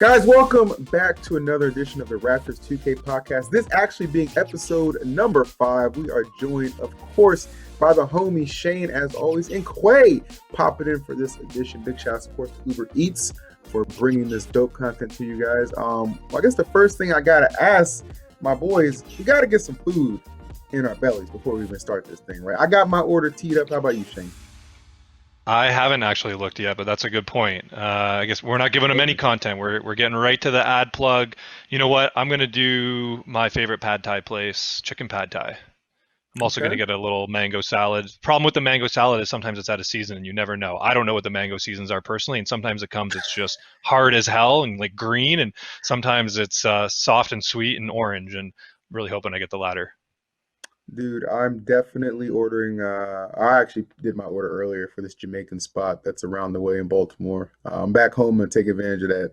Guys, welcome back to another edition of the Raptors 2K podcast. This actually being episode number 5. We are joined, of course, by the homie Shane, as always, and Quay popping in for this edition. Big shout out, of course, to Uber Eats for bringing this dope content to you guys. I guess the first thing I gotta ask my boys, we gotta get some food in our bellies before we even start this thing, right? I got my order teed up. How about you, Shane? I haven't actually looked yet, but that's a good point. I guess we're not giving them any content. We're getting right to the ad plug. You know what? I'm gonna do my favorite pad thai place, chicken pad thai. I'm also Okay. gonna get a little mango salad. Problem with the mango salad is sometimes it's out of season and you never know. I don't know what the mango seasons are personally, and sometimes it comes it's just hard as hell and like green, and sometimes it's soft and sweet and orange. And really hoping I get the latter. Dude, I'm definitely ordering. I actually did my order earlier for this Jamaican spot that's around the way in Baltimore. I'm back home and take advantage of that.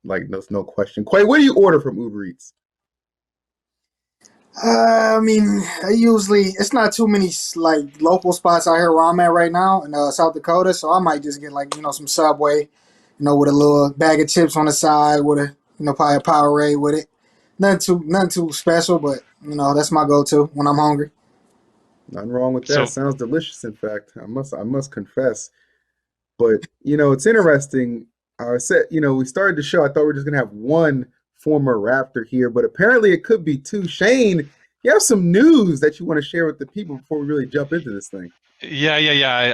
Like, there's no question. Quay, what do you order from Uber Eats? I usually it's not too many like local spots out here where I'm at right now in South Dakota, so I might just get like some Subway, with a little bag of chips on the side with a probably a Powerade with it. Nothing too special, but that's my go-to when I'm hungry. Nothing wrong with that. So Sounds delicious, in fact. I must confess. But it's interesting. I said, we started the show. I thought we were just gonna have one former Raptor here, but apparently it could be two. Shane, you have some news that you want to share with the people before we really jump into this thing. yeah.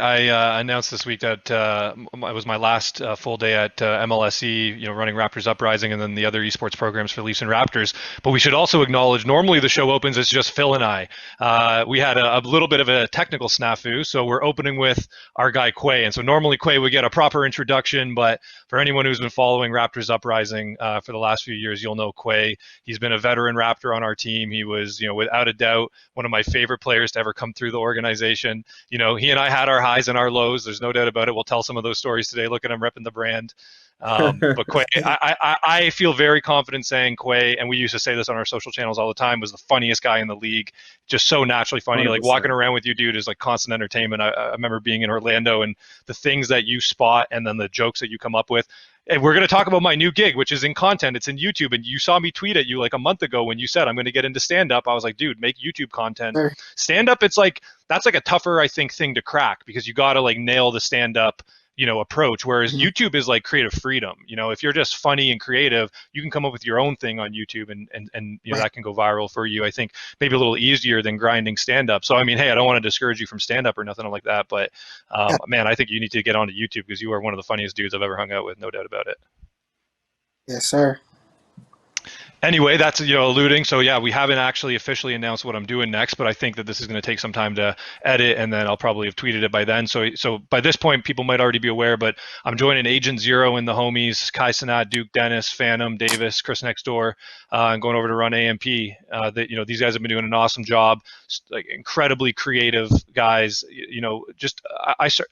I announced this week that it was my last full day at MLSE, running Raptors Uprising and then the other esports programs for Leafs and Raptors. But we should also acknowledge normally the show opens as just Phil and I. We had a little bit of a technical snafu, so we're opening with our guy Quay. And so normally Quay would get a proper introduction, but for anyone who's been following Raptors Uprising for the last few years, you'll know Quay. He's been a veteran Raptor on our team. He was, without a doubt, one of my favorite players to ever come through the organization. He and I had our highs and our lows. There's no doubt about it. We'll tell some of those stories today. Look at him repping the brand. But Quay, I feel very confident saying Quay, and we used to say this on our social channels all the time, was the funniest guy in the league. Just so naturally funny. Like 100%. walking around with you, dude, is like constant entertainment. I remember being in Orlando and the things that you spot and then the jokes that you come up with. And we're going to talk about my new gig, which is in content. It's in YouTube. And you saw me tweet at you like a month ago when you said, I'm going to get into stand up. I was like, dude, make YouTube content. Sure. Stand up, that's like a tougher, I think, thing to crack because you got to like nail the stand up, approach. Whereas Mhm. YouTube is like creative freedom. If you're just funny and creative, you can come up with your own thing on YouTube and Right. that can go viral for you. I think maybe a little easier than grinding stand up. So, I mean, hey, I don't want to discourage you from stand up or nothing like that. But Yeah. man, I think you need to get onto YouTube because you are one of the funniest dudes I've ever hung out with. No doubt about it. Yes, sir. Anyway, that's alluding. So yeah, we haven't actually officially announced what I'm doing next, but I think that this is going to take some time to edit, and then I'll probably have tweeted it by then. So by this point, people might already be aware, but I'm joining Agent Zero and the homies, Kai Sanat, Duke Dennis, Phantom, Davis, Chris Next Door, and going over to run AMP. These guys have been doing an awesome job, like incredibly creative guys.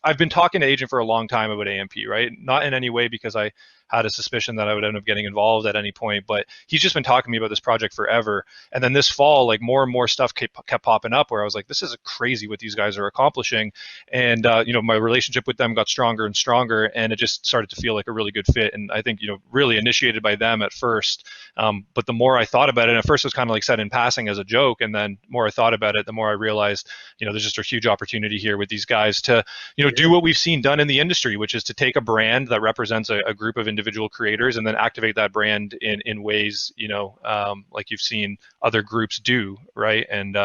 I've been talking to Agent for a long time about AMP, right? Not in any way because I had a suspicion that I would end up getting involved at any point, but he's just been talking to me about this project forever. And then this fall, like more and more stuff kept popping up where I was like, this is crazy what these guys are accomplishing. And, my relationship with them got stronger and stronger, and it just started to feel like a really good fit. And I think, really initiated by them at first. But the more I thought about it, at first it was kind of like said in passing as a joke. And then the more I thought about it, the more I realized, there's just a huge opportunity here with these guys to, do what we've seen done in the industry, which is to take a brand that represents a group of individual creators and then activate that brand in ways, like you've seen other groups do, right? And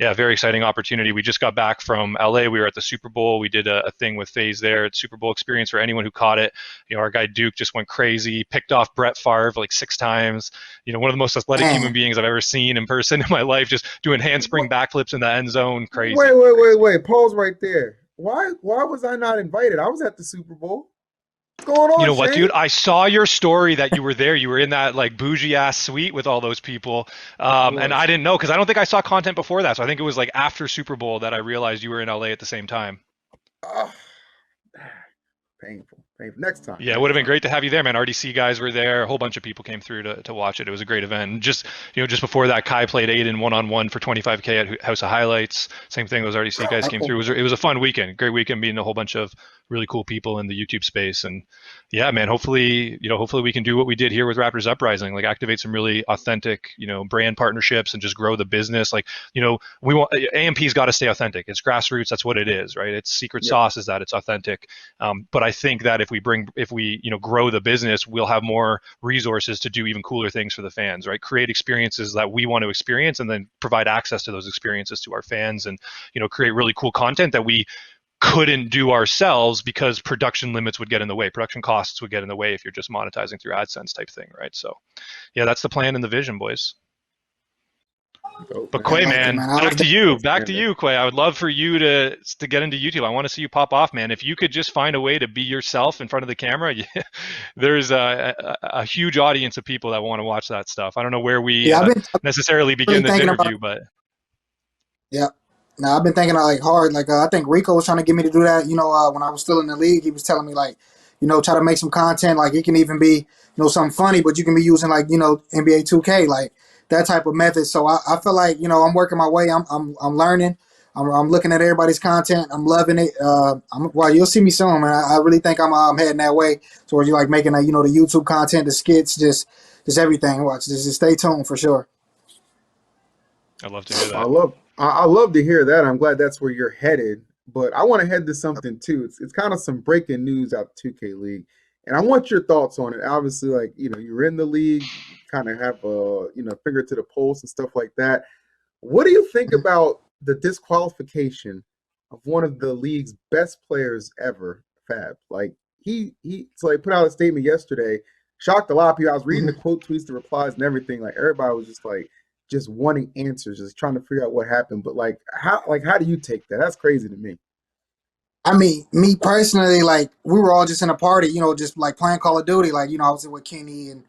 yeah, very exciting opportunity. We just got back from LA. We were at the Super Bowl. We did a thing with FaZe there. It's Super Bowl experience for anyone who caught it. Our guy Duke just went crazy, picked off Brett Favre like 6 times. One of the most athletic human Man. beings I've ever seen in person in my life, just doing handspring backflips in the end zone. Wait, Crazy. wait, wait, wait. Pause right there. Why was I not invited? I was at the Super Bowl. What's going You on, know what, Shane? dude? I saw your story that you were there. You were in that like bougie ass suite with all those people, I and was. I didn't know because I don't think I saw content before that. So I think it was like after Super Bowl that I realized you were in LA at the same time. Ah, painful, painful. Next time, Yeah, it would next have been time. great to have you there, man. RDC guys were there. A whole bunch of people came through to watch it. It was a great event. And just before that, Kai played Aiden one-on-one for 25K at House of Highlights. Same thing. Those RDC guys came through. Oh, It was a fun weekend. Great weekend meeting a whole bunch of really cool people in the YouTube space. And yeah, man, hopefully we can do what we did here with Raptors Uprising, like activate some really authentic, brand partnerships and just grow the business. Like, we want AMP's got to stay authentic. It's grassroots. That's what it is, right? Its secret sauce is that it's authentic. But I think that if we grow the business, we'll have more resources to do even cooler things for the fans, right? Create experiences that we want to experience, and then provide access to those experiences to our fans, and create really cool content that we couldn't do ourselves because production limits would get in the way, production costs would get in the way if you're just monetizing through AdSense type thing, right? So yeah, that's the plan and the vision, boys. But Quay, man, back to you, Quay. I would love for you to get into YouTube. I want to see you pop off, man. If you could just find a way to be yourself in front of the camera, there's a huge audience of people that want to watch that stuff. I don't know where we necessarily begin this interview, but yeah. Now I've been thinking like hard. Like I think Rico was trying to get me to do that. When I was still in the league, he was telling me like, try to make some content. Like it can even be, something funny, but you can be using like, NBA 2K, like that type of method. So I feel like, I'm working my way. I'm learning. I'm looking at everybody's content. I'm loving it. Well, you'll see me soon, man. I really think I'm heading that way towards you like making the YouTube content, the skits, just everything. Watch, just stay tuned for sure. I'd love to hear that. I love to hear that. I'm glad that's where you're headed. But I want to head to something too. It's kind of some breaking news out the 2K League, and I want your thoughts on it. Obviously, like you're in the league, you kind of have a finger to the pulse and stuff like that. What do you think about the disqualification of one of the league's best players ever, Fab? Like he put out a statement yesterday, shocked a lot of people. I was reading the quote tweets, the replies, and everything. Like everybody was just wanting answers, just trying to figure out what happened. But how do you take that? That's crazy to me. I mean, me personally, like we were all just in a party, just like playing Call of Duty. Like, I was with Kenny and,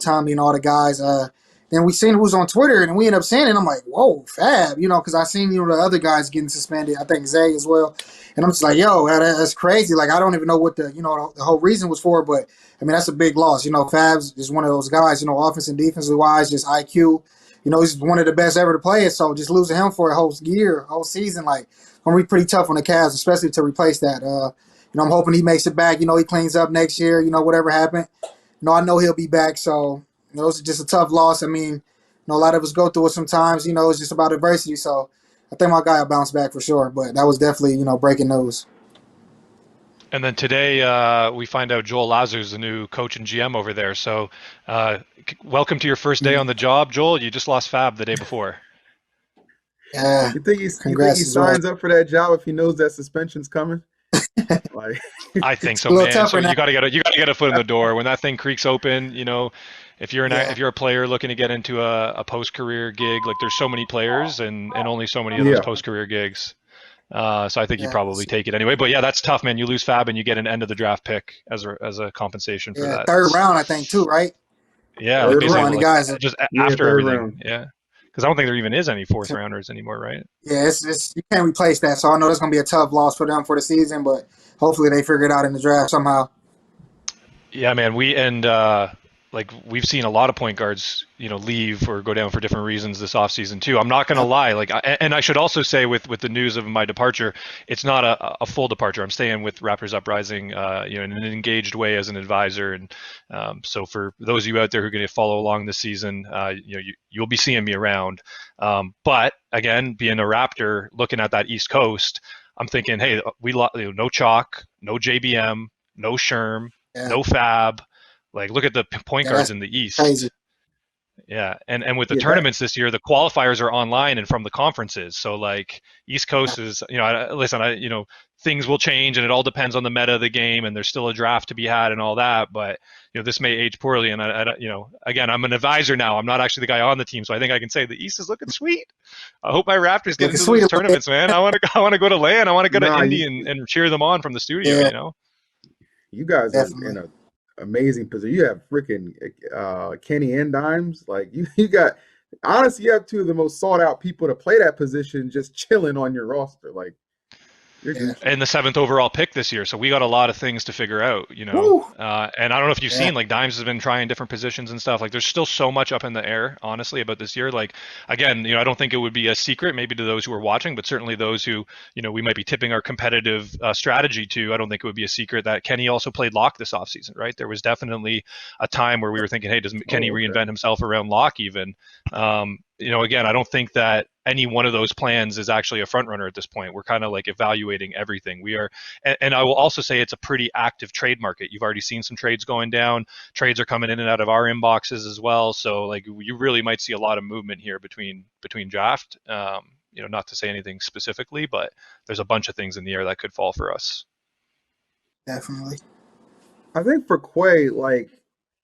Tommy and all the guys. Then we seen who was on Twitter and we ended up seeing it. And I'm like, whoa, Fab, because I seen, the other guys getting suspended. I think Zay as well. And I'm just like, yo, that's crazy. Like, I don't even know what the whole reason was for, but I mean, that's a big loss. Fab's is one of those guys, offense and defensive wise, just IQ. He's one of the best ever to play it. So just losing him for a whole year, whole season, like, going to be pretty tough on the Cavs, especially to replace that. I'm hoping he makes it back. He cleans up next year, whatever happened. I know he'll be back. So, it was just a tough loss. I mean, a lot of us go through it sometimes. It's just about adversity. So, I think my guy will bounce back for sure. But that was definitely, breaking news. And then today we find out Joel Lazar is the new coach and GM over there. So welcome to your first day on the job, Joel. You just lost Fab the day before. Yeah. You think he signs up for that job if he knows that suspension's coming? I think so, man. So you got to get a foot in the door when that thing creaks open. If you're a player looking to get into a post-career gig, like there's so many players and only so many of those post-career gigs. So I think you probably take it anyway. But yeah, that's tough, man. You lose Fab and you get an end of the draft pick as a compensation for that. Third round, I think, too, right? Yeah, third round, guys. Just after everything. Round. Yeah, because I don't think there even is any fourth rounders anymore, right? Yeah, it's you can't replace that. So I know that's going to be a tough loss for them for the season, but hopefully they figure it out in the draft somehow. Yeah, man. We've seen a lot of point guards, leave or go down for different reasons this offseason too. I'm not going to lie. And I should also say with the news of my departure, it's not a full departure. I'm staying with Raptors Uprising, in an engaged way as an advisor. And so for those of you out there who are going to follow along this season, you'll be seeing me around. But again, being a Raptor, looking at that East Coast, I'm thinking, hey, no Chalk, no JBM, no Sherm, no Fab. Like, look at the point guards in the East. Crazy. Yeah, and with the tournaments this year, the qualifiers are online and from the conferences. So, like, East Coast is, things will change, and it all depends on the meta of the game, and there's still a draft to be had and all that. But, this may age poorly, and again, I'm an advisor now. I'm not actually the guy on the team, so I think I can say the East is looking sweet. I hope my Raptors get into those tournaments, man. I want to go to LAN. I want to go to Indy and cheer them on from the studio. You guys are in a amazing position. You have freaking Kenny and Dimes. Like you got, honestly, you have two of the most sought out people to play that position just chilling on your roster. Like, You're Yeah. good. and the 7th overall pick this year. So we got a lot of things to figure out, you know. Woo. And I don't know if you've Yeah. seen, like, Dimes has been trying different positions and stuff. Like, there's still so much up in the air, honestly, about this year. Like, again, you know, I don't think it would be a secret, maybe to those who are watching, but certainly those who, you know, we might be tipping our competitive strategy to. I don't think it would be a secret that Kenny also played lock this offseason, right? There was definitely a time where we were thinking, hey, does Kenny reinvent himself around lock even? You know, again, I don't think that any one of those plans is actually a front runner at this point. We're kind of like evaluating everything. We are, and I will also say it's a pretty active trade market. You've already seen some trades going down. Trades are coming in and out of our inboxes as well. So like you really might see a lot of movement here between draft. You know, not to say anything specifically, but there's a bunch of things in the air that could fall for us. Definitely. I think for Quay, like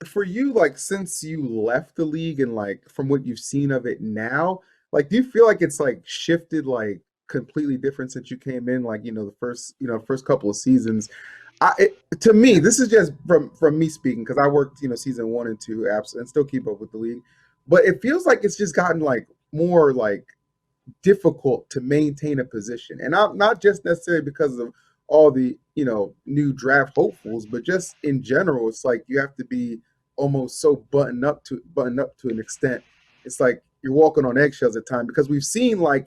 for you, like since you left the league and like from what you've seen of it now, like do you feel like it's like shifted like completely different since you came in? Like first couple of seasons. To me, this is just from me speaking because I worked season 1 and 2 apps and still keep up with the league, but it feels like it's just gotten like more like difficult to maintain a position, and not just necessarily because of all the new draft hopefuls, but just in general, it's like you have to be almost so buttoned up to an extent. It's like you're walking on eggshells at times because we've seen like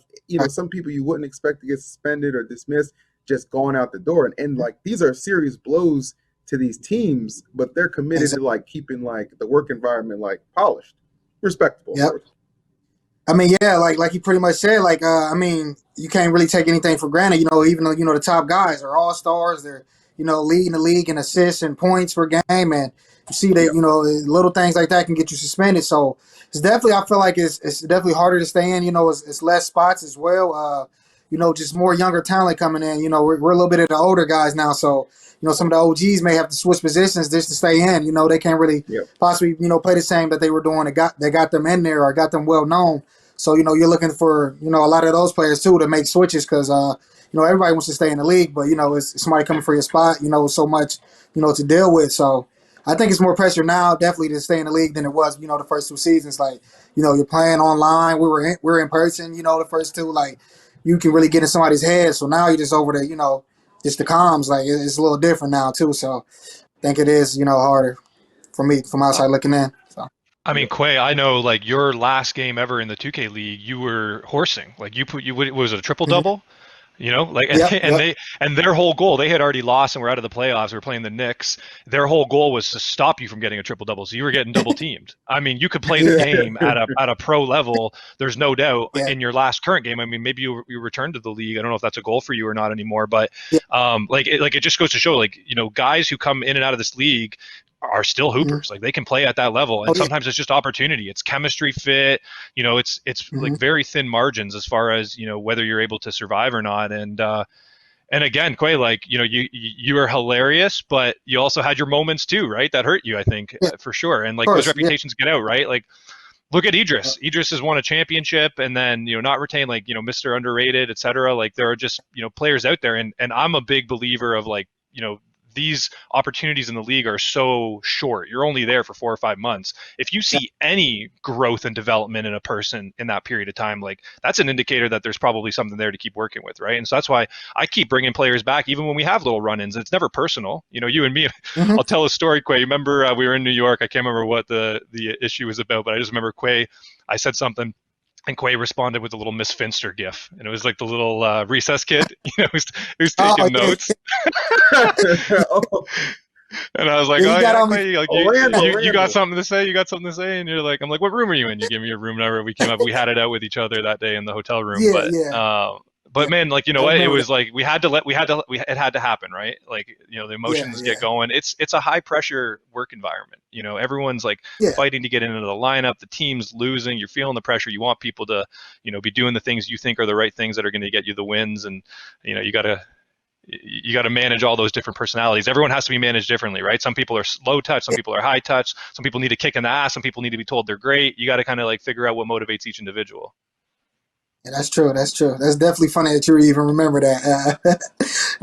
some people you wouldn't expect to get suspended or dismissed just going out the door, and like these are serious blows to these teams, but they're committed to like keeping like the work environment like polished, respectable. Yep. I mean, yeah, like you pretty much said, like, I mean, you can't really take anything for granted, even though, the top guys are all stars. They're, leading the league in assists and points per game. And you see that, little things like that can get you suspended. So it's definitely, I feel like it's definitely harder to stay in, it's less spots as well. Just more younger talent coming in, we're a little bit of the older guys now. So, some of the OGs may have to switch positions just to stay in, they can't really possibly, play the same that they were doing that got them in there or got them well known. So, you're looking for, a lot of those players, too, to make switches because, everybody wants to stay in the league. But, it's somebody coming for your spot, so much, to deal with. So I think it's more pressure now, definitely, to stay in the league than it was, the first 2 seasons. Like, you're playing online. We're in person, the first 2. Like, you can really get in somebody's head. So now you're just over there, just the comms. Like, it's a little different now, too. So I think it is, harder for me from outside looking in. So. I mean, Quay, I know like your last game ever in the 2K league, you were horsing. Like was it a triple double? Like and their whole goal, they had already lost and were out of the playoffs. We were playing the Knicks. Their whole goal was to stop you from getting a triple double. So you were getting double teamed. I mean, you could play the game at a pro level. There's no doubt in your last current game. I mean, maybe you returned to the league. I don't know if that's a goal for you or not anymore, but it just goes to show like, guys who come in and out of this league are still hoopers. Like they can play at that level, and sometimes it's just opportunity. It's chemistry fit. It's like very thin margins as far as whether you're able to survive or not. And again, Quay, like you were hilarious, but you also had your moments too, right? That hurt you, I think, for sure. And like those reputations get out, right? Like look at Idris. Idris has won a championship, and then not retained, like Mr. Underrated, etc. Like there are just players out there, and I'm a big believer of like these opportunities in the league are so short. You're only there for 4 or 5 months. If you see any growth and development in a person in that period of time, like that's an indicator that there's probably something there to keep working with, right? And so that's why I keep bringing players back, even when we have little run-ins. It's never personal. You and me. I'll tell a story, Quay. Remember we were in New York. I can't remember what the issue was about, but I just remember Quay. I said something. And Quay responded with a little Miss Finster gif, and it was like the little recess kid, who's taking notes. And I was like, Quay, you got something to say? You got something to say? And you're like, I'm like, what room are you in? You give me your room number. We came up, we had it out with each other that day in the hotel room. But man, like what? It was like it had to happen, right? Like the emotions get going. It's a high pressure work environment. Everyone's like fighting to get into the lineup. The team's losing. You're feeling the pressure. You want people to be doing the things you think are the right things that are going to get you the wins, and you gotta manage all those different personalities. Everyone has to be managed differently, right? Some people are low touch, some people are high touch, some people need a kick in the ass, some people need to be told they're great. You got to kind of like figure out what motivates each individual. Yeah, that's true. That's definitely funny that you even remember that.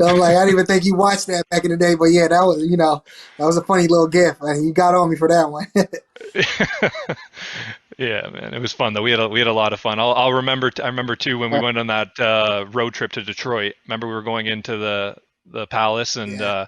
I'm like, I didn't even think you watched that back in the day, but yeah, that was that was a funny little gif. You got on me for that one. Yeah, man, it was fun though. We had a lot of fun. I'll remember. I remember too when we went on that road trip to Detroit. Remember we were going into the Palace, and Yeah.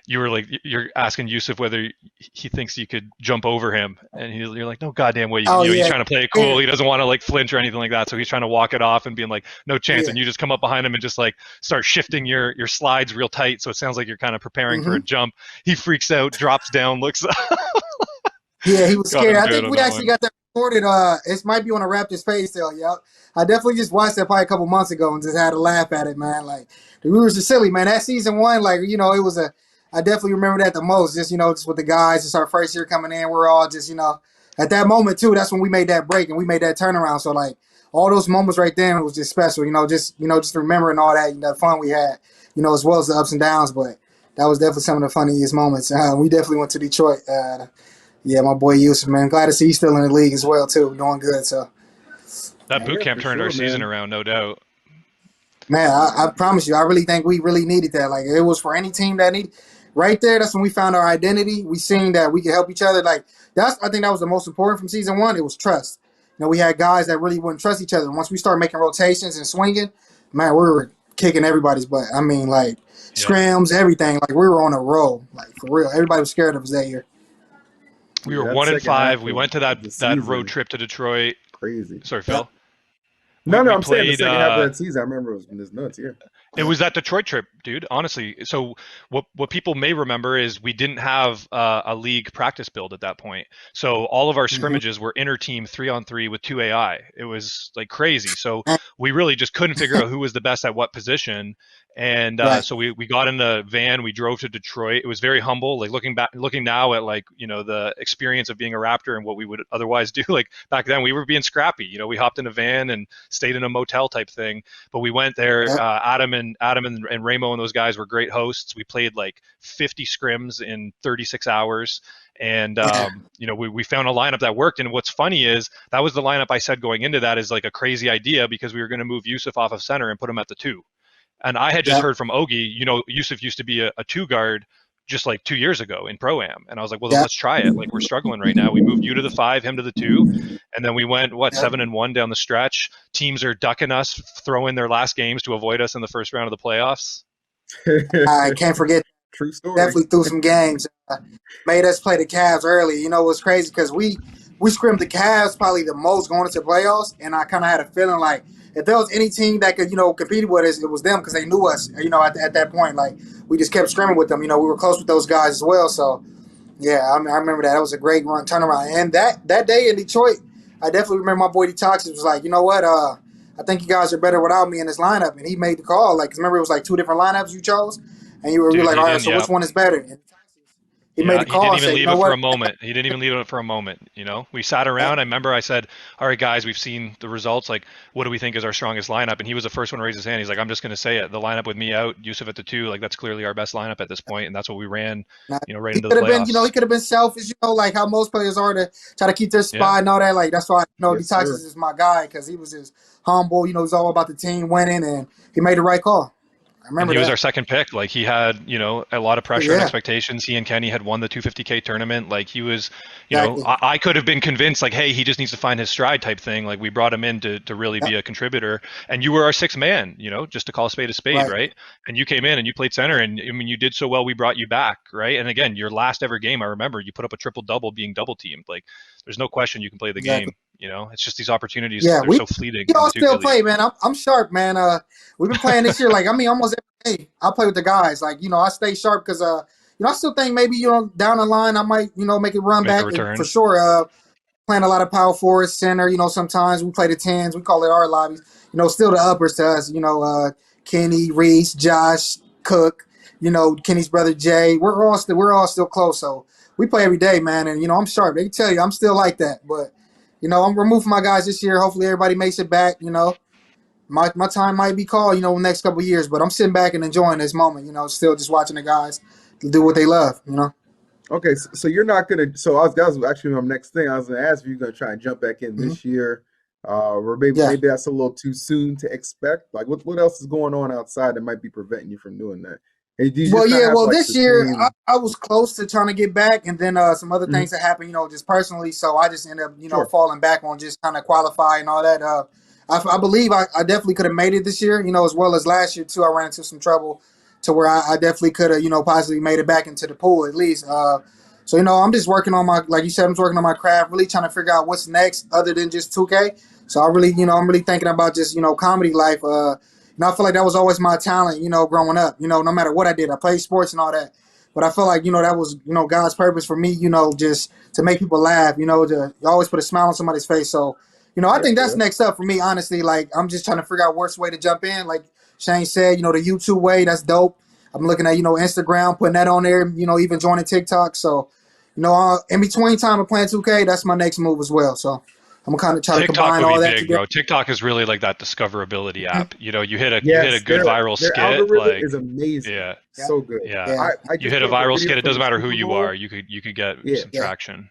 you were like, you're asking Yusuf whether he thinks you could jump over him, and you're like, no goddamn way. Oh He's yeah. trying to play it cool. Yeah. He doesn't want to like flinch or anything like that, so he's trying to walk it off and being like, no chance. Yeah. And you just come up behind him and just like start shifting your slides real tight, so it sounds like you're kind of preparing for a Hmm. jump. He freaks out, drops down, looks up. Yeah, he was Got scared. him I good think on we that actually one. got that recorded. It might be on a Raptors page still. Yep. I definitely just watched that probably a couple months ago and just had a laugh at it, man. Like the Brewers are silly, man. That season one, like it was a. I definitely remember that the most. Just just with the guys. It's our first year coming in. We're all just at that moment too. That's when we made that break and we made that turnaround. So like all those moments right there, it was just special. Just remembering all that the fun we had. As well as the ups and downs. But that was definitely some of the funniest moments. We definitely went to Detroit. Yeah, my boy Yusuf, man. Glad to see he's still in the league as well, too. Doing good. So, That boot Yeah, camp for turned our sure, season man. around, no doubt. man, I promise you, I really think we really needed that. Like, it was for any team that need. Right there, that's when we found our identity. We seen that we could help each other. Like, I think that was the most important from season one. It was trust. We had guys that really wouldn't trust each other. Once we started making rotations and swinging, man, we were kicking everybody's butt. I mean, like, Yep. scrams, everything. Like, we were on a roll. Like, for real. Everybody was scared of us that year. We Yeah, were that one and second five. half We went to that of the that road season, trip to Detroit. crazy. Sorry, Yep. Phil. We No, no, we I'm saying the played. second half of that season, I remember it was nuts. Yeah. It was that Detroit trip, dude. Honestly, so what people may remember is we didn't have a league practice build at that point. So all of our Mm-hmm. scrimmages were inter team 3-on-3 with two AI. It was like crazy. So we really just couldn't figure out who was the best at what position. And Right. so we got in the van, we drove to Detroit. It was very humble. Like looking now at like the experience of being a Raptor and what we would otherwise do. Like back then, we were being scrappy. We hopped in a van and stayed in a motel type thing. But we went there. Yep. Adam and Ramo and those guys were great hosts. We played like 50 scrims in 36 hours. And Yeah. we found a lineup that worked. And what's funny is that was the lineup I said going into that is like a crazy idea because we were going to move Yusuf off of center and put him at the two. And I had just Yep. heard from Ogie, Yusuf used to be a two guard just like 2 years ago in Pro Am. And I was like, well, then Yep. let's try it. Like, we're struggling right now. We moved you to the five, him to the two. And then we went, Yep. 7-1 down the stretch. Teams are ducking us, throwing their last games to avoid us in the first round of the playoffs. I can't forget. True story. Definitely threw some games. Made us play the Cavs early. It was crazy because we scrimmed the Cavs probably the most going into playoffs, and I kind of had a feeling like if there was any team that could compete with us, it was them because they knew us. At that point, like we just kept scrimming with them. We were close with those guys as well. So yeah, I remember that. That was a great run turnaround. And that day in Detroit, I definitely remember my boy Detox was like, you know what? I think you guys are better without me in this lineup. And he made the call. Like, 'cause remember, it was like two different lineups you chose. And you were Dude, like, he all right, didn't. so Yeah. which one is better? And he made Yeah, the he didn't call and even said, you leave know it for a what? moment. He didn't even leave it for a moment. We sat around. I remember I said, "All right, guys, we've seen the results. Like, what do we think is our strongest lineup?" And he was the first one to raise his hand. He's like, "I'm just going to say it. The lineup with me out, Yusuf at the two. Like, that's clearly our best lineup at this point, and that's what we ran. Nah, Right he into the could have been, he playoffs." could have been selfish, like how most players are to try to keep their Yeah. spot and all that. Like, that's why, Yes, Detox sir. is my guy because he was just humble. He's all about the team winning, and he made the right call. I And remember he was our that. second pick. Like, he had, a lot of pressure and Yeah, expectations. He and Kenny had won the 250K tournament. Like, he was, exactly. I could have been convinced, like, hey, he just needs to find his stride type thing. Like, we brought him in to really Yep, be a contributor. And you were our sixth man, just to call a spade, right. right? And you came in and you played center. And I mean, you did so well, we brought you back, right? And again, your last ever game, I remember you put up a triple double being double teamed. Like, there's no question you can play the Exactly. game. It's just these opportunities, Yeah, they're we so fleeting in all the still 2K League. play, man. I'm sharp, man. We've been playing this year. Like, I mean, almost every day. I play with the guys. Like, I stay sharp because I still think maybe down the line I might make it run Make a back and for return. sure. Playing a lot of power forward center. Sometimes we play the tens. We call it our lobbies. Still the uppers to us. Kenny, Reese, Josh, Cook. Kenny's brother Jay. We're all still close. So we play every day, man. And I'm sharp. They can tell you I'm still like that. But I'm removing my guys this year. Hopefully everybody makes it back. My time might be called. The next couple of years. But I'm sitting back and enjoying this moment. Still just watching the guys do what they love. Okay, so you're not gonna. So that was actually my next thing. I was gonna ask if you're gonna try and jump back in Mm-hmm. this year, or maybe Yeah. maybe that's a little too soon to expect. Like, what else is going on outside that might be preventing you from doing that? And do you Well, just not yeah. have Well, like this the year same? I was close to trying to get back, and then some other Mhm. things that happened, just personally. So I just ended up, Sure. falling back on just kind of qualify and all that. I believe I definitely could have made it this year, as well as last year too. I ran into some trouble to where I definitely could have, possibly made it back into the pool at least. So I'm just working on my, like you said, I'm just working on my craft, really trying to figure out what's next other than just 2K. So I really, I'm really thinking about just, comedy life. I feel like that was always my talent, growing up. No matter what I did, I played sports and all that. But I feel like, that was, God's purpose for me, just to make people laugh, to always put a smile on somebody's face. So, I think that's Yep. next up for me, honestly. Like, I'm just trying to figure out worst way to jump in. Like Shane said, the YouTube way, that's dope. I'm looking at, Instagram, putting that on there, even joining TikTok. So, in between time of playing 2K, that's my next move as well. So I'm kind of trying to TikTok combine would be all that big, together. bro. TikTok is really like that discoverability app. You hit a Yes, good viral their skit, algorithm like is amazing. yeah, Yeah. So good. yeah. Yeah. I You just hit a put up a viral video skit, it from doesn't the matter who Super you Bowl. are, you could get Yeah. some Yeah. traction.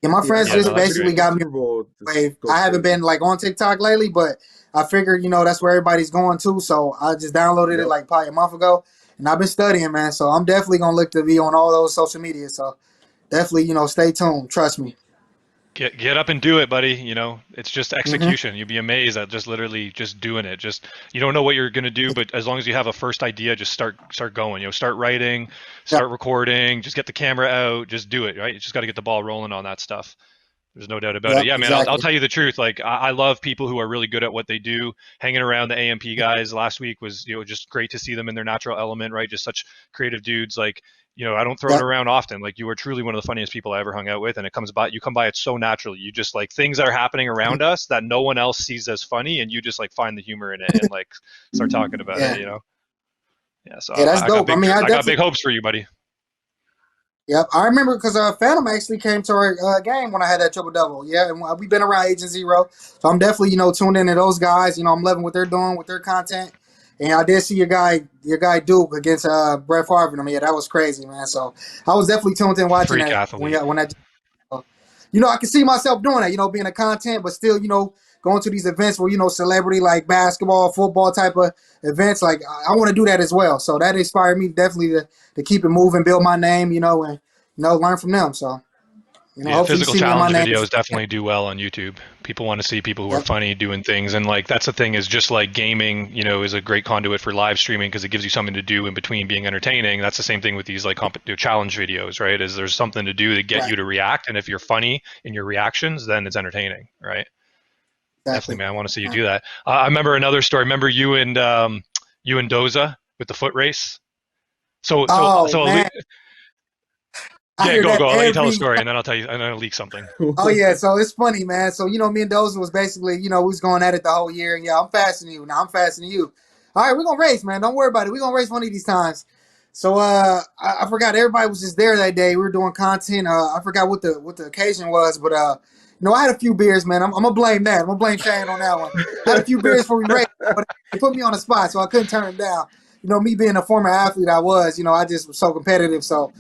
Yeah, my friends I Yeah, just no, put up a that's video basically great. from the got me Super Bowl. wave. Just go I haven't crazy. been like on TikTok lately, but I figured, that's where everybody's going to. So I just downloaded it Yep. like probably a month ago, and I've been studying, man. So I'm definitely gonna look to be on all those social media. So definitely, stay tuned. Trust me. Get up and do it, buddy. It's just Mm-hmm. execution. You'd be amazed at just literally just doing it. Just you don't know what you're gonna do, but as long as you have a first idea, just start going. Start writing, Yeah. start recording, just get the camera out, just do it. Right? You just got to get the ball rolling on that stuff. There's no doubt about it. Yep. Yeah, man, I'll Exactly. tell you the truth. Like, I love people who are really good at what they do. Hanging around the AMP guys last week was, just great to see them in their natural element, right? Just such creative dudes. Like, I don't throw it Yep. around often. Like, you are truly one of the funniest people I ever hung out with. And you come by it so naturally. You just like things that are happening around us that no one else sees as funny. And you just like find the humor in it and like start talking about Yeah. it. Yeah. So Yeah. That's I got dope. I mean, I I got definitely. big hopes for you, buddy. Yep, I remember because Phantom actually came to our game when I had that triple double. Yeah, and we've been around Agent Zero, so I'm definitely tuned into those guys. I'm loving what they're doing with their content, and I did see your guy Duke against Brett Favre. I mean, yeah, that was crazy, man. So I was definitely tuned in watching Freak that athlete. when that. I can see myself doing that. Being a content, but still, going to these events where celebrity like basketball, football type of events. Like I want to do that as well. So that inspired me definitely to keep it moving, build my name, and learn from them. So Yeah, hopefully you physical see me in my challenge name. videos definitely do well on YouTube. People want to see people who are Yep. funny doing things, and like that's the thing is just like gaming, is a great conduit for live streaming because it gives you something to do in between being entertaining. That's the same thing with these like challenge videos, right? Is there's something to do to get Right. you to react, and if you're funny in your reactions, then it's entertaining, right? Definitely, Exactly. man. I want to see you do that. I remember another story. Remember you and Doza with the foot race. Oh man, I Yeah, hear that go. I'll let you tell the every. story, and then I'll tell you, and then I'll leak something. Oh yeah, so it's funny, man. So me and Dozer was basically, we was going at it the whole year, and yeah, I'm faster than you. Now I'm faster than you. All right, we're gonna race, man. Don't worry about it. We're gonna race one of these times. So I forgot everybody was just there that day. We were doing content. I forgot what the occasion was, but I had a few beers, man. I'm gonna blame that. I'm gonna blame Shane on that one. I had a few beers before we raced, but it put me on the spot, so I couldn't turn it down. Me being a former athlete, I was, I just was so competitive. So,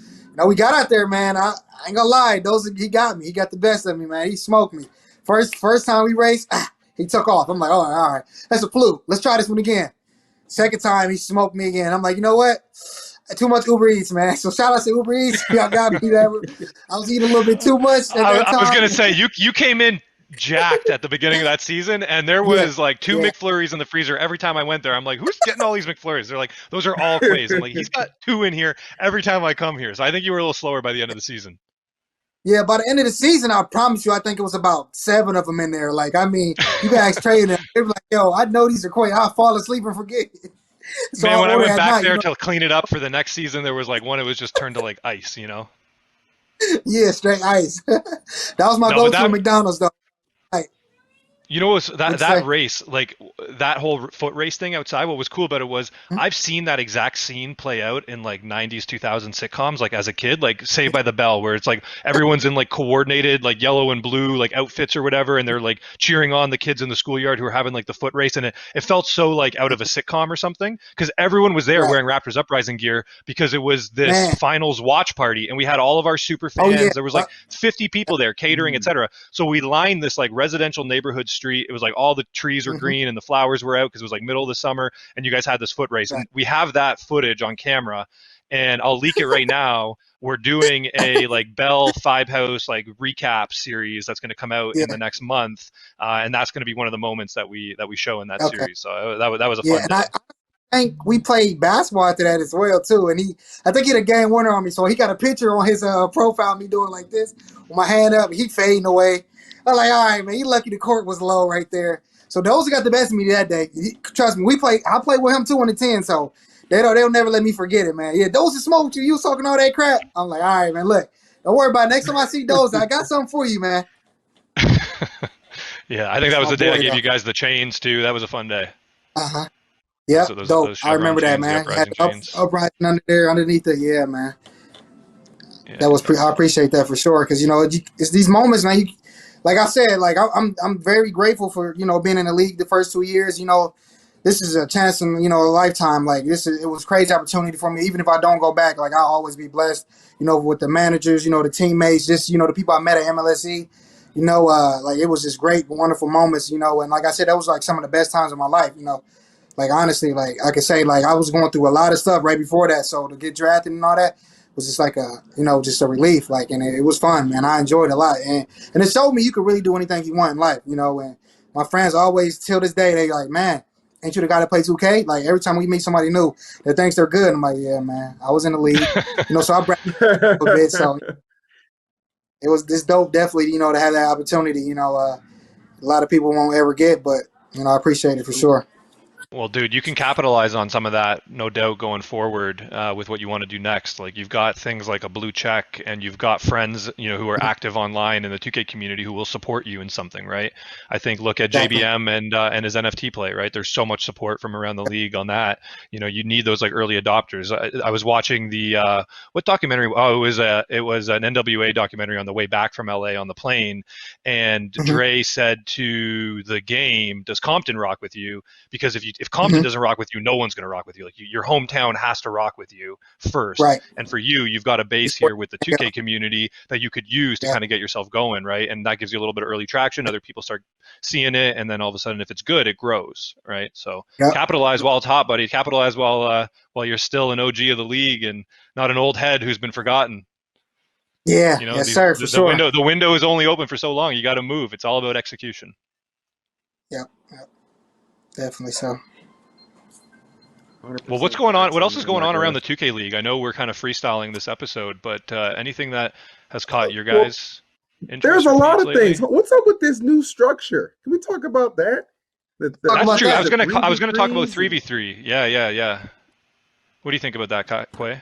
we got out there, man. I ain't gonna lie, he got me. He got the best of me, man. He smoked me. First time we raced, he took off. I'm like, all right, that's a fluke. Let's try this one again. Second time, he smoked me again. I'm like, you know what? Too much Uber Eats, man. So shout out to Uber Eats. Y'all got me there. I was eating a little bit too much at that I was time. gonna say you came in jacked at the beginning of that season, and there Yeah, was like two yeah, McFlurries in the freezer every time I went there. I'm like, who's getting all these McFlurries? They're like, those are all Quais. I'm like, he's got two in here every time I come here. So I think you were a little slower by the end of the season. yeah. By the end of the season, I promise you, I think it was about 7 of them in there. Like, I mean, you guys trading them. They were like, yo, I know these are Quay. I'll fall asleep and forget it. So I Man, when I order went at back night. there to clean it up for the next season, there was like one. It was just turned to like ice. Yeah, straight ice. That was my No, but go-to at that McDonald's, though. Like, You know, what what'd you that say? race, like that whole foot race thing outside. What was cool about it was Hmm? I've seen that exact scene play out in like '90s, 2000 sitcoms, like as a kid, like Saved by the Bell, where it's like everyone's in like coordinated, like yellow and blue, like outfits or whatever, and they're like cheering on the kids in the schoolyard who are having like the foot race, and it felt so like out of a sitcom or something because everyone was there Right. wearing Raptors Uprising gear because it was this Man. finals watch party, and we had all of our super Oh, yeah. fans. There was like 50 people there, catering, etc. So we lined this like residential neighborhood street. It was like all the trees were green and the flowers were out because it was like middle of the summer, and you guys had this foot race. And we have that footage on camera, and I'll leak it right now. We're doing a like Bell Five House like recap series that's going to come out in the next month, and that's going to be one of the moments that we show in that series. So that was a fun day. I think we played basketball after that as well too, and I think he had a game winner on me, so he got a picture on his profile of me doing like this with my hand up, he fading away. I'm like, all right, man, you lucky the court was low right there. So those got the best of me that day. Trust me, I played with him 2 on the 10, so they'll never let me forget it, man. Yeah, those that smoked you was talking all that crap. I'm like, all right, man, look, don't worry about it. Next time I see those, I got something for you, man. Yeah, I think that was the day I gave you guys the chains too. That was a fun day. Yeah, dope. I remember that, man. Had uprising under there, underneath it. Yeah, man. Yeah, that was I appreciate that for sure, because it's these moments, man. Like I said, like I'm very grateful for being in the league the first 2 years. This is a chance in a lifetime. Like it was a crazy opportunity for me. Even if I don't go back, like I'll always be blessed. With the managers, the teammates, just the people I met at MLSE. Like it was just great, wonderful moments. And like I said, that was like some of the best times of my life. Like honestly, like I could say, like I was going through a lot of stuff right before that. So to get drafted and all that was just like just a relief. Like, and it was fun, man. I enjoyed it a lot, and it showed me you could really do anything you want in life. And my friends always, till this day, they like, man, ain't you the guy that play 2K? Like every time we meet somebody new that thinks they're good, I'm like, yeah, man, I was in the league. So I bragged a bit. So it was this dope, definitely, to have that opportunity. A lot of people won't ever get, but I appreciate it for sure. Well, dude, you can capitalize on some of that, no doubt, going forward with what you want to do next. Like you've got things like a blue check, and you've got friends, who are active online in the 2K community who will support you in something, right? I think look at JBM and his NFT play, right? There's so much support from around the league on that. You need those like early adopters. I was watching the what documentary? Oh, it was an NWA documentary on the way back from LA on the plane, and Dre said to the game, "Does Compton rock with you?" Because if Compton doesn't rock with you, no one's going to rock with you. Like your hometown has to rock with you first. Right. And for you, you've got a base here with the 2K community that you could use to kind of get yourself going, right? And that gives you a little bit of early traction. Other people start seeing it, and then all of a sudden, if it's good, it grows, right? So capitalize while it's hot, buddy. Capitalize while you're still an OG of the league and not an old head who's been forgotten. Yeah, yes, sir, for sure. The window is only open for so long. You got to move. It's all about execution. Yep. Definitely so. 100%. Well, what's going on? What else is going on around the 2K League? I know we're kind of freestyling this episode, but anything that has caught your guys' interest? There's a lot of things. What's up with this new structure? Can we talk about that? That's true. I was gonna talk about 3v3. Yeah. What do you think about that, KingQuai?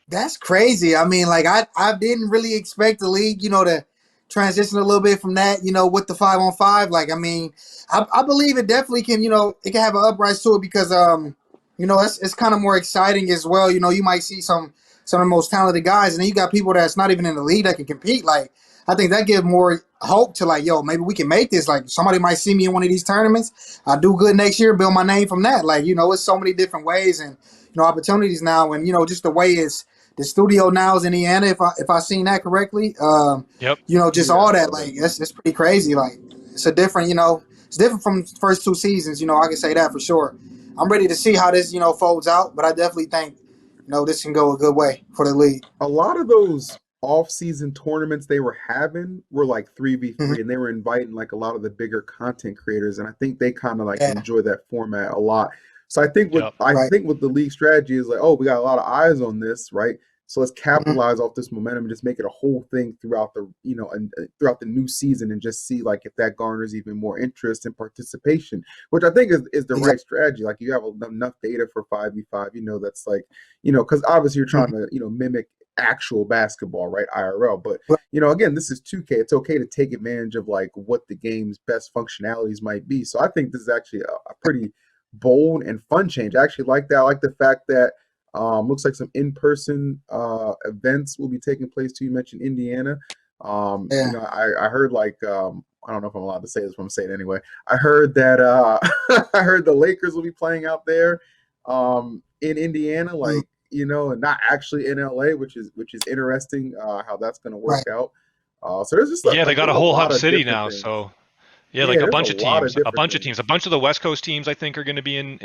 That's crazy. I mean, like I didn't really expect the league, to transition a little bit from that, with the 5-on-5. Like, I mean, I believe it definitely can, it can have an uprise to it because, it's kind of more exciting as well. You might see some of the most talented guys, and then you got people that's not even in the league that can compete. Like, I think that gives more hope to like, yo, maybe we can make this. Like, somebody might see me in one of these tournaments. I do good next year, build my name from that. Like, it's so many different ways and, opportunities now. And, just the way the studio now is in Indiana, if I seen that correctly. Yep. Just all that, like, it's pretty crazy. Like, it's a different, it's different from the first 2 seasons. I can say that for sure. I'm ready to see how this, folds out, but I definitely think, this can go a good way for the league. A lot of those off-season tournaments they were having were like 3v3, and they were inviting like a lot of the bigger content creators, and I think they kind of like enjoy that format a lot. So I think with the league strategy is like, oh, we got a lot of eyes on this, right? So let's capitalize off this momentum and just make it a whole thing throughout the, and throughout the new season, and just see like if that garners even more interest and participation, which I think is the right strategy. Like you have enough data for 5v5, that's like, because obviously you're trying to, mimic actual basketball, right? IRL. But, again, this is 2K. It's okay to take advantage of like what the game's best functionalities might be. So I think this is actually a pretty bold and fun change. I actually like that. I like the fact that looks like some in-person events will be taking place too. You mentioned Indiana. I heard like I don't know if I'm allowed to say this, but I'm saying it anyway. I heard that I heard the Lakers will be playing out there in Indiana, like and not actually in LA, which is interesting how that's going to work out. So there's just they got a whole hub city now, so Yeah, like Yeah, a there's a bunch of lot of teams, different things. a bunch of the West Coast teams I think are going to be in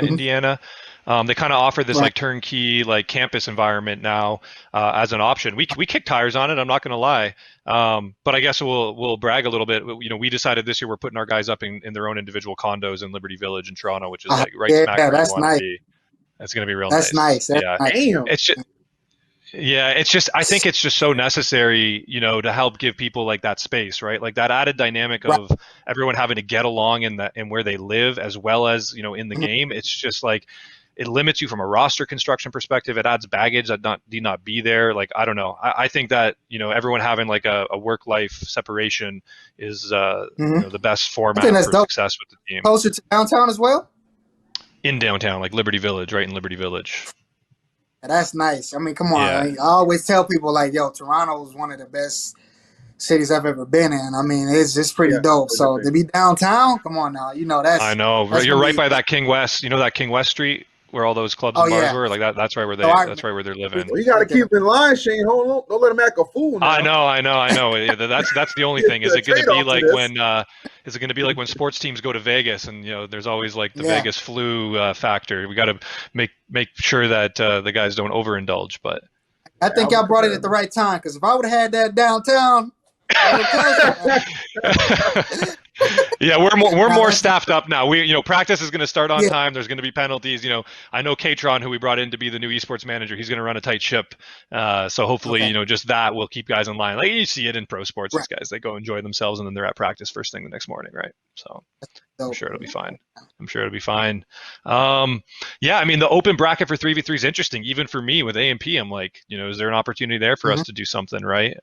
Mhm. Indiana. They kind of offer this Right. like turnkey like campus environment now as an option. We kick tires on it. I'm not going to lie, but I guess we'll brag a little bit. You know, we decided this year we're putting our guys up in their own individual condos in Liberty Village in Toronto, which is like right Yeah, smack where you that's want to nice. be. That's going to be real That's nice. nice. That's Yeah, nice. Damn. it's just yeah, it's just I think it's just so necessary, you know, to help give people like that space, right? Like that added dynamic Right. of everyone having to get along in that in where they live as well as, you know, in the Mhm. game. It's just like it limits you from a roster construction perspective. It adds baggage that need not be there. Like I don't know. I think that, you know, everyone having like a work life separation is you know, Mhm. the best I think format that's for dope. success with the team. Closer to downtown as well. In downtown, like Liberty Village, right in Liberty Village. Yeah, that's nice. I mean, come on. Yeah. I always tell people like, yo, Toronto is one of the best cities I've ever been in. I mean, it's just pretty Yeah, dope. no So to debate. be downtown, come on now. You know, I that's know. that's You're gonna right be. by that King West. You know that King West Street where all those clubs Oh and bars yeah. were? Like that's right where So I that's remember right where they're living. Well, you got to right keep there. in line, Shane. Hold on, don't let him act a fool I now. know, I know. Yeah, that's the only It's thing. Is a it going to trade be off to like this. when is it going to be like when sports teams go to Vegas and, you know, there's always like the Yeah. Vegas flu factor. We got to make sure that the guys don't overindulge, but I think Alvin y'all brought it at Kamara, the man. right time because if I would have had that downtown, I'm telling you, yeah, we're now more that's staffed up now. We, you know, practice is going to start on yeah, time. There's going to be penalties. You know, I know Katron, who we brought in to be the new esports manager, he's going to run a tight ship. So hopefully, okay, you know, just that will keep guys in line. Like you see it in pro sports, right. these guys they go enjoy themselves and then they're at practice first thing the next morning, right? So I'm So sure it'll be fine. I'm sure it'll be fine. Um, yeah, I mean, the open bracket for 3v3 is interesting. Even for me with A&P, I'm like, you know, is there an opportunity there for mhm. us to do something, right?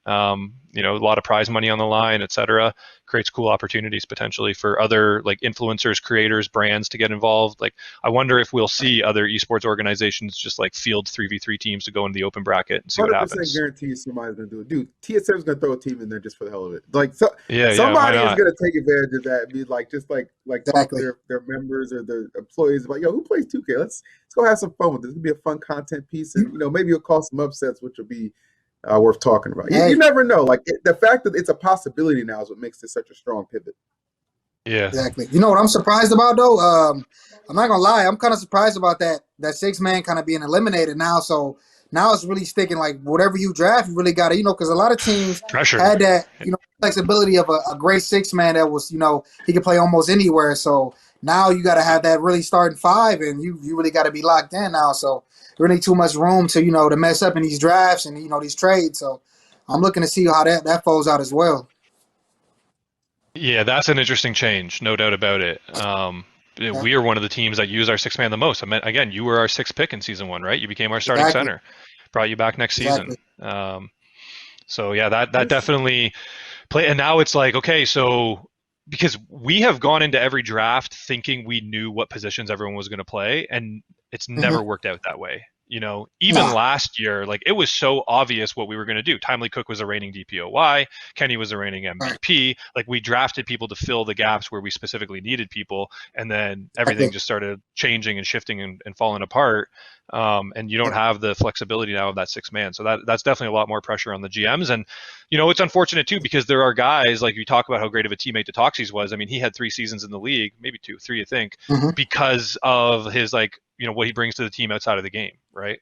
You know, a lot of prize money on the line, et cetera. Creates cool opportunities potentially for other like influencers, creators, brands to get involved. Like, I wonder if we'll see other esports organizations just like field 3v3 teams to go into the open bracket and see what 100% happens. guarantee somebody's gonna do it. Dude, TSM's gonna throw a team in there just for the hell of it. Like Yeah, why somebody is not? gonna take advantage of that and be like just like talk to Exactly. their members or their employees about, yo, who plays 2K? Let's go have some fun with this. It's gonna be a fun content piece, and you know, maybe it'll cause some upsets, which will be worth talking about. You Hey, never know. Like the fact that it's a possibility now is what makes this such a strong pivot. Yeah. exactly. You know what I'm surprised about though? I'm not gonna lie. I'm kind of surprised about that 6 man kind of being eliminated now. So now it's really sticking. Like whatever you draft, you really got to, because a lot of teams Pressure. had that, flexibility of a great 6 man that was, he could play almost anywhere. So now you got to have that really starting five, and you really got to be locked in now. So really too much room to to mess up in these drafts and these trades. So I'm looking to see how that falls out as well. Yeah, that's an interesting change, no doubt about it. Yeah, We are one of the teams that use our six man the most. I mean, again, you were our sixth pick in season one, right? You became our starting exactly, center, brought you back next season. exactly. So yeah, that definitely play. And now it's like, okay, so because we have gone into every draft thinking we knew what positions everyone was going to play, and it's Hmm. never worked out that way. You know, even Nah, last year, like it was so obvious what we were going to do. Timely Cook was a reigning DPOY, Kenny was a reigning right. MVP. Like we drafted people to fill the gaps where we specifically needed people, and then everything Exactly. just started changing and shifting and falling apart. And you don't have the flexibility now of that six man. So that's definitely a lot more pressure on the GMs. And, you know, it's unfortunate too, because there are guys like you talk about how great of a teammate Toxis was. I mean, he had 3 seasons in the league, maybe two, three, I think, Hmm. because of his like, you know, what he brings to the team outside of the game, right?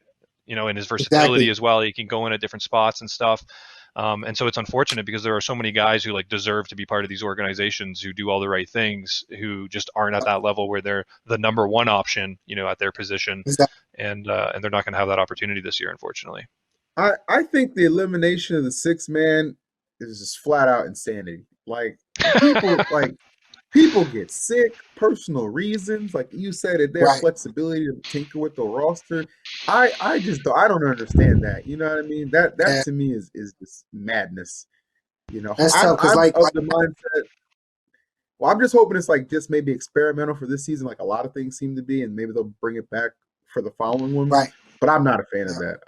You know, and his versatility Exactly. as well. He can go in at different spots and stuff. And so it's unfortunate because there are so many guys who like deserve to be part of these organizations who do all the right things, who just aren't at that level where they're the number one option, you know, at their position, Exactly. and they're not going to have that opportunity this year, unfortunately. I think the elimination of the 6 man is just flat out insanity. Like people like people get sick, personal reasons. Like you said, that their Right. flexibility to tinker with the roster. I just I don't understand that. You know what I mean? That Yeah, to me is just madness. You know, that's I'm tough because I'm like of the mindset. Well, I'm just hoping it's like just maybe experimental for this season, like a lot of things seem to be, and maybe they'll bring it back for the following ones. right. But I'm not a fan of Yeah. that.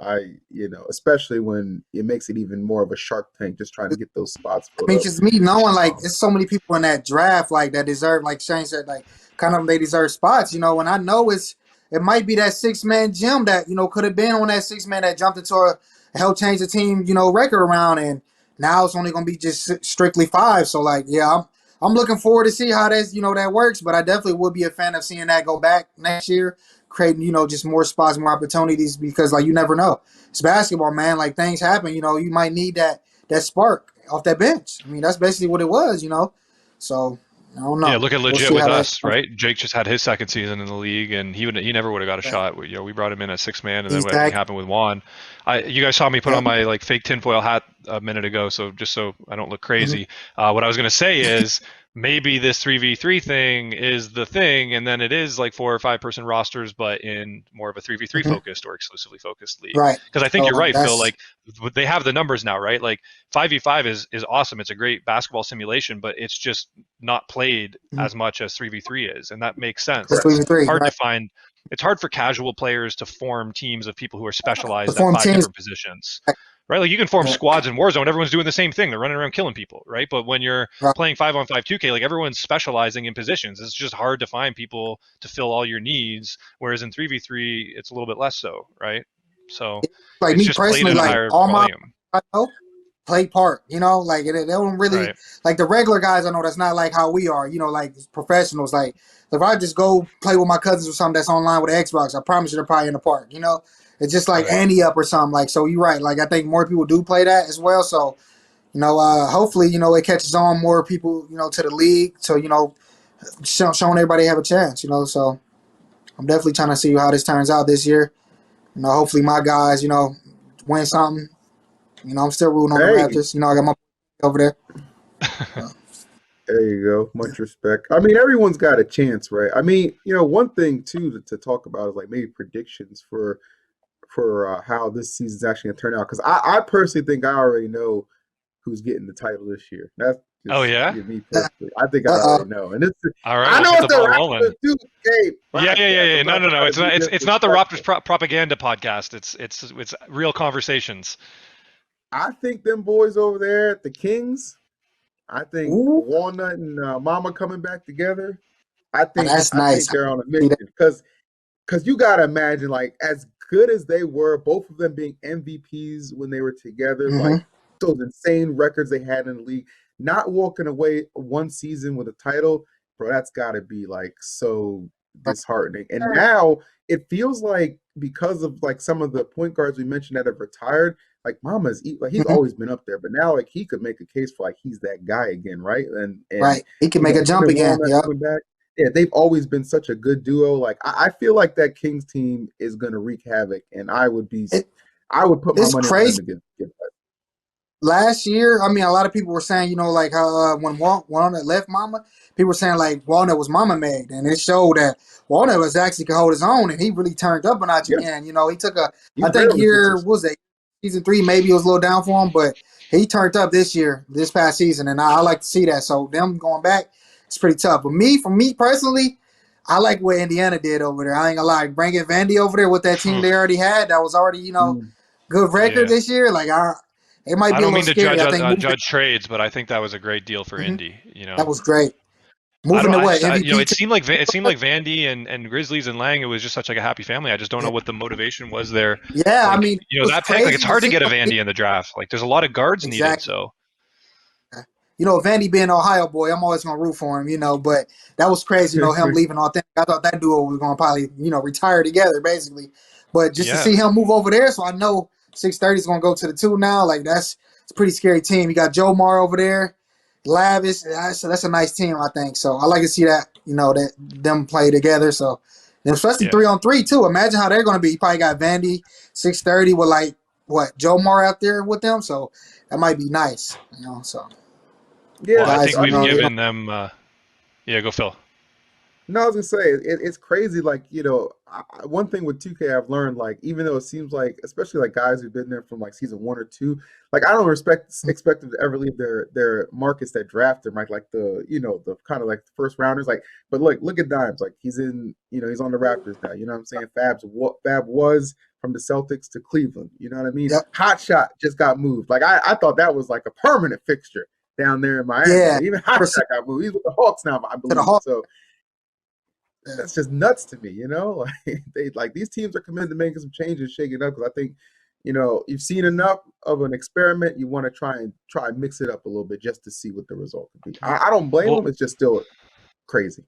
Especially when it makes it even more of a Shark Tank, just trying to get those spots I filled mean, up. just me knowing like Um, it's so many people in that draft like that deserve, like Shane said, like kind of they deserve spots, and I know it might be that 6 man gym that could have been on that 6 man that jumped into help change the team record around, and now it's only gonna be just strictly five. So like yeah, I'm looking forward to see how that works. But I definitely would be a fan of seeing that go back next year, creating just more spots, more opportunities because like you never know. It's basketball, man. Like things happen. You might need that spark off that bench. I mean, that's basically what it was. So I don't Yeah, know. look at We'll legit see with how that. us, right? Jake just had his second season in the league, and he never would have got a shot. We brought him in as six man, and then everything Exactly. happened with Juan. You guys saw me put on my like fake tinfoil hat a minute ago, so just so I don't look Mhm. crazy. What I was gonna say is maybe this 3v3 thing is the thing, and then it is like 4 or 5 person rosters, but in more of a 3v3 Mhm. focused or exclusively focused league. Right. Because I think So you're right, Phil. that's Like they have the numbers now, right? Like 5v5 is awesome. It's a great basketball simulation, but it's just not played mhm. as much as 3v3 is, and that makes sense. That's Correct. It's 3v3, hard to right? find. It's hard for casual players to form teams of people who are To specialized at form five teams. different positions, right? Like you can form Yeah. squads in Warzone. Everyone's doing the same thing. They're running around killing people, right? But when you're Right. playing 5-on-5 2K, like everyone's specializing in positions. It's just hard to find people to fill all your needs. Whereas in 3v3, it's a little bit less so, right? So Like it's me just played personally, in a like higher all my volume, I know play part. Like they don't really right? like the regular guys. I know that's not like how we are. Like professionals. Like if I just go play with my cousins or something that's online with Xbox, I promise you they're probably in the park. It's just like Right. Andy up or something. Like so, you're right. Like I think more people do play that as well. So hopefully it catches on more people to the league. So showing everybody have a chance. So I'm definitely trying to see how this turns out this year. Hopefully my guys win something. I'm still rooting on the Hey, Raptors. I got my over there. there you go. Much respect. I mean, everyone's got a chance, right? I mean, one thing too to talk about is like maybe predictions for how this season's actually gonna turn out. Because I personally think I already know who's getting the title this year. That's Oh just yeah. me personally. I think I Uh already know, and it's All right, I let's know get it's the the ball Raptors rolling. too. Hey, Yeah, yeah, yeah, podcast. yeah. I'm No, not no, no. trying to It's be not. It's not the Raptors disrespectful. propaganda podcast. It's real conversations. I think them boys over there at the Kings. I think ooh, Walnut and Mama coming back together. I think that's I nice. think they're on a See that? mission because you gotta imagine like as good as they were, both of them being MVPs when they were together, Mm-hmm. like those insane records they had in the league, not walking away one season with a title, bro, that's gotta be like so disheartening. And now it feels like because of like some of the point guards we mentioned that have retired, like like he's Mm-hmm. always been up there, but now like he could make a case for like he's that guy again, right? And Right. He can make a him jump and again. Walnut Yep. coming back, yeah, they've always been such a good duo. Like I feel like that Kings team is gonna wreak havoc, and It, I would put my it's money on them crazy. to get that. Last year, I mean, a lot of people were saying, like when Walnut left Mama, people were saying like Walnut was Mama made, and it showed that Walnut was actually could hold his own, and he really turned up a notch Yeah, again. He took I he's think barely year consistent. what was that season 3, maybe it was a little down for him, but he turned up this past season, and I like to see that. So them going back, it's pretty tough. But for me personally, I like what Indiana did over there. I ain't gonna lie, bringing Vandy over there with that team Phew. they already had, that was already Mm. good record Yeah. this year. Like it might I be a don't little mean to scary. judge I think moving. judge trades, but I think that was a great deal for Mhm. Indy. That was great. I Moving don't. to I what just. MVP? It seemed like Vandy and Grizzlies and Lang. It was just such like a happy family. I just don't know Yeah, what the motivation was there. yeah. I Like mean, it was that pick. Like it's crazy to hard to see. get a Vandy in the draft. Like there's a lot of guards needed. Exactly. So Vandy being an Ohio boy, I'm always gonna root for him. But that was crazy. Him leaving Authentic. I thought that duo was gonna probably retire together, basically. But just to yeah, see him move over there, so I know 630 is gonna go to the 2 now. Like it's a pretty scary team. You got Joe Mar over there, Lavish. That's a nice team, I think. So I like to see that. That them play together. So and especially yeah, 3-on-3 too. Imagine how they're gonna be. You probably got Vandy 630 with like what Joe Mar out there with them. So that might be nice. So well, Yeah, I guys, think we've they don't. given them. Yeah, go Phil. no, I was gonna say it's crazy. Like one thing with 2K I've learned, like even though it seems like, especially like guys who've been there from like season 1 or 2, like I don't expect them to ever leave their markets that draft them, right? Like the kind of like the first rounders, like. But look at Dimes, like he's on the Raptors now. You know what I'm saying? Fab was from the Celtics to Cleveland. You know what I mean? Yep. Hot Shot just got moved. Like I thought that was like a permanent fixture down there in Miami. Yeah. Like even Hot Proceed Shot got moved. He's with the Hawks now, I to the believe. Hawk. So that's just nuts to me, Like these teams are committed to making some changes, shaking it up because I think you've seen enough of an experiment. You want to try and mix it up a little bit just to see what the result could be. I don't blame Well, them. It's just still crazy.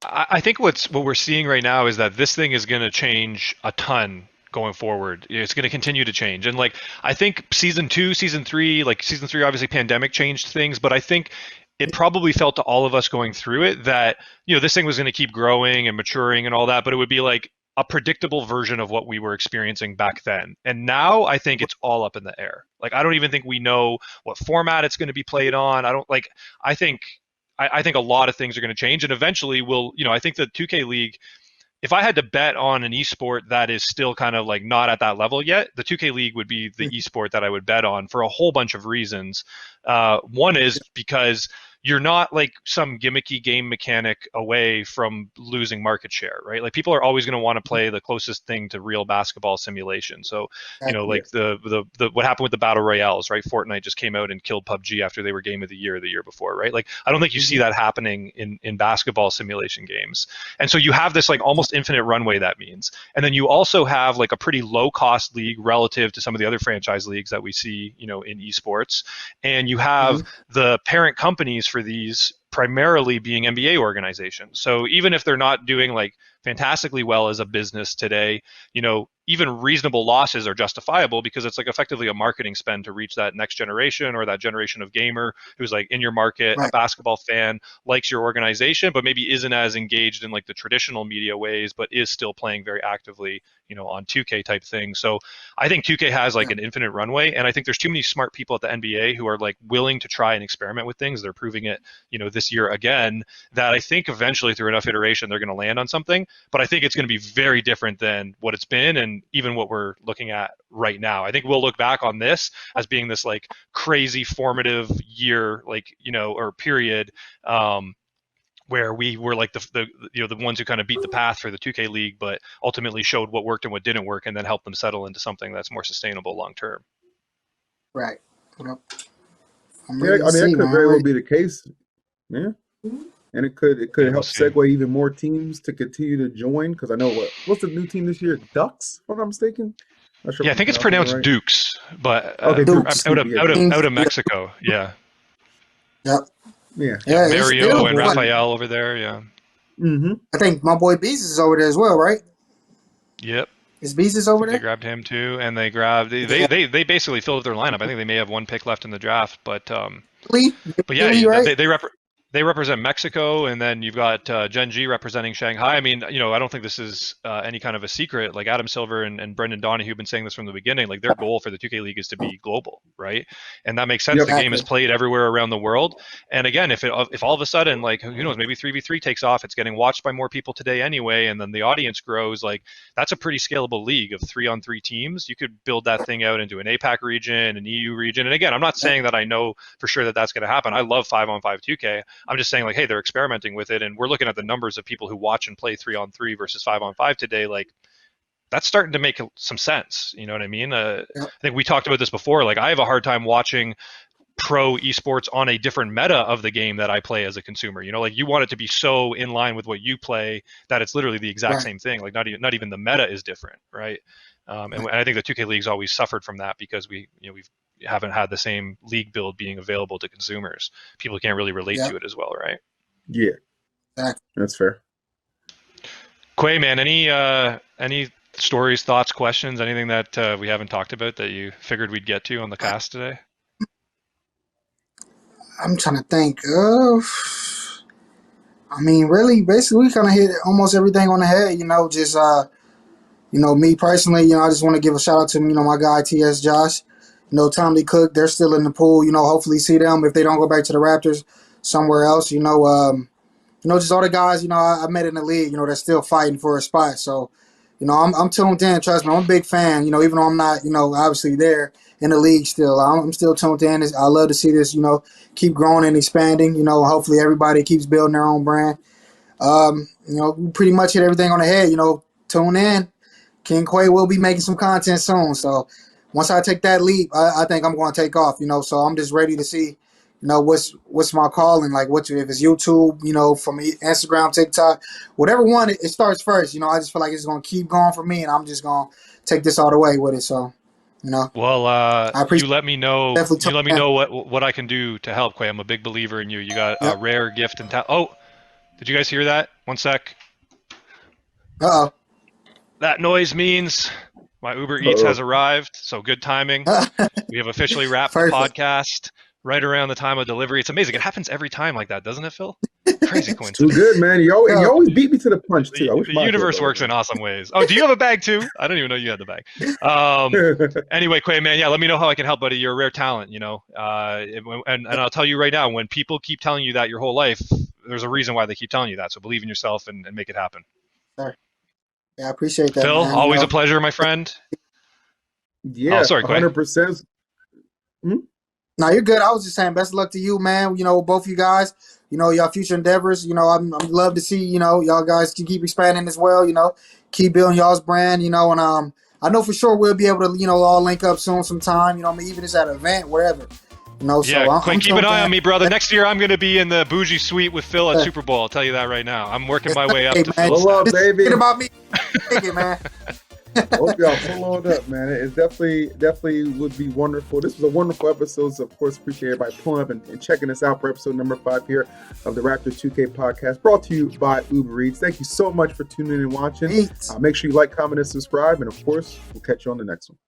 I think what we're seeing right now is that this thing is going to change a ton going forward. It's going to continue to change, and like I think season 2, season 3, like season 3, obviously pandemic changed things, but I think it probably felt to all of us going through it that this thing was going to keep growing and maturing and all that, but it would be like a predictable version of what we were experiencing back then. And now I think it's all up in the air. Like I don't even think we know what format it's going to be played on. I think I think a lot of things are going to change, and eventually I think the 2K League, if I had to bet on an esport that is still kind of like not at that level yet, the 2K League would be the esport that I would bet on for a whole bunch of reasons. One is because you're not like some gimmicky game mechanic away from losing market share, right? Like people are always going to want to play the closest thing to real basketball simulation. So, like the what happened with the battle royales, right? Fortnite just came out and killed PUBG after they were game of the year before, right? Like I don't think you see that happening in basketball simulation games. And so you have this like almost infinite runway, that means. And then you also have like a pretty low cost league relative to some of the other franchise leagues that we see, in esports. And you have the parent companies for these primarily being NBA organizations. So even if they're not doing like fantastically well as a business today, even reasonable losses are justifiable because it's like effectively a marketing spend to reach that next generation or that generation of gamer who's like in your market, a basketball fan, likes your organization, but maybe isn't as engaged in like the traditional media ways, but is still playing very actively, on 2K type things. So I think 2K has like an infinite runway, and I think there's too many smart people at the NBA who are like willing to try and experiment with things. They're proving it, this year again, that I think eventually through enough iteration they're going to land on something. But I think it's going to be very different than what it's been and even what we're looking at right now. I think we'll look back on this as being this like crazy formative year, or period, where we were like the ones who kind of beat the path for the 2K League, but ultimately showed what worked and what didn't work, and then helped them settle into something that's more sustainable long term. Right. Well, that could very well be the case. Yeah. And it could help segue even more teams to continue to join, because I know what's the new team this year? Ducks, if I'm not mistaken. I think it's pronounced right. Dukes, but Dukes. out of Mexico. Yeah. Yep. Yeah. Mario and Raphael over there. Yeah. Mm-hmm. I think my boy Beast is over there as well, right? Yep. Is Beast over there? They grabbed him too, and they grabbed. They basically filled their lineup. I think they may have one pick left in the draft, but yeah, right? they represent Mexico, and then you've got Gen G representing Shanghai. I mean, I don't think this is any kind of a secret. Like Adam Silver and Brendan Donahue have been saying this from the beginning. Like their goal for the 2K League is to be global, right? And that makes sense. The game is played everywhere around the world. And again, if all of a sudden, like who knows, maybe 3v3 takes off, it's getting watched by more people today anyway, and then the audience grows. Like that's a pretty scalable league of 3-on-3 teams. You could build that thing out into an APAC region, an EU region. And again, I'm not saying that I know for sure that that's going to happen. I love 5-on-5 2K. I'm just saying, like, hey, they're experimenting with it, and we're looking at the numbers of people who watch and play 3-on-3 versus 5-on-5 today. Like, that's starting to make some sense. You know what I mean? I think we talked about this before. Like, I have a hard time watching pro esports on a different meta of the game that I play as a consumer. Like you want it to be so in line with what you play that it's literally the exact same thing. Like, not even the meta is different, right? And I think the 2K League's always suffered from that because we haven't had the same league build being available to consumers. People can't really relate to it as well, right? Yeah, that's fair. Quay, man, any stories, thoughts, questions, anything that we haven't talked about that you figured we'd get to on the cast today? I'm trying to think of. I mean, really, basically, we kind of hit almost everything on the head. Just me personally, I just want to give a shout out to my guy TS Josh. Tom Lee Cook, they're still in the pool. Hopefully see them if they don't go back to the Raptors somewhere else. Just all the guys, I met in the league, they're still fighting for a spot. So, I'm tuned in. Trust me, I'm a big fan. Even though I'm not, obviously there in the league still, I'm still tuned in. I love to see this, keep growing and expanding. Hopefully everybody keeps building their own brand. We pretty much hit everything on the head. Tune in. KingQuai will be making some content soon. So once I take that leap, I think I'm going to take off. So I'm just ready to see, what's my calling, like if it's YouTube, from Instagram, TikTok, whatever it starts first. I just feel like it's going to keep going for me, and I'm just going to take this all the way with it. So You know, Well, I appreciate. you let me know. Definitely You talk. let me know what I can do to help, Quay. I'm a big believer in you. You got a Yep. rare gift and talent. Oh, did you guys hear that? One sec. Uh That noise means my Uber Eats Uh-oh. has arrived. So good timing. oh. We have officially wrapped the Perfect. podcast right around the time of delivery. It's amazing. It happens every time like that, doesn't it, Phil? Crazy It's too coincidence. good, man. You always beat me to the punch too. I wish The mine did universe though, works in awesome ways. Oh, do you have a bag too? I don't even know you had the bag. man. Anyway, Quay, man, yeah, let me know how I can help, buddy. You're a rare talent, you know. And I'll tell you right now, when people keep telling you that your whole life, there's a reason why they keep telling you that. So believe in yourself and make it happen. Sure. Yeah, I appreciate that, Phil, man. You always a know, pleasure, my friend. Oh, Yeah, sorry, Quay. 100%. no, you're good. I was just saying, best of luck to you, man. You know, both you guys. You know, y'all future endeavors. You know, I'm love to see. You know, y'all guys can keep expanding as well. You know, keep building y'all's brand. You know, and I know for sure we'll be able to, you know, all link up soon, sometime. You know, I mean, even if it's at an event, wherever. You know, Yeah, so Quay, I'm keep an eye on me, brother. Yeah. Next year, I'm going to be in the bougie suite with Phil at Yeah. Super Bowl. I'll tell you that right now. I'm working my way up Hey, to man. Phil's Pull up, status. baby. Forget about me. Take it, man. Hope y'all pull on up, man. It definitely would be wonderful. This was a wonderful episode. So of course, appreciate everybody pulling up and checking us out for episode number 5 here of the Raptors 2K podcast, brought to you by Uber Eats. Thank you so much for tuning in and watching. Eats. Make sure you like, comment, and subscribe. And of course, we'll catch you on the next one.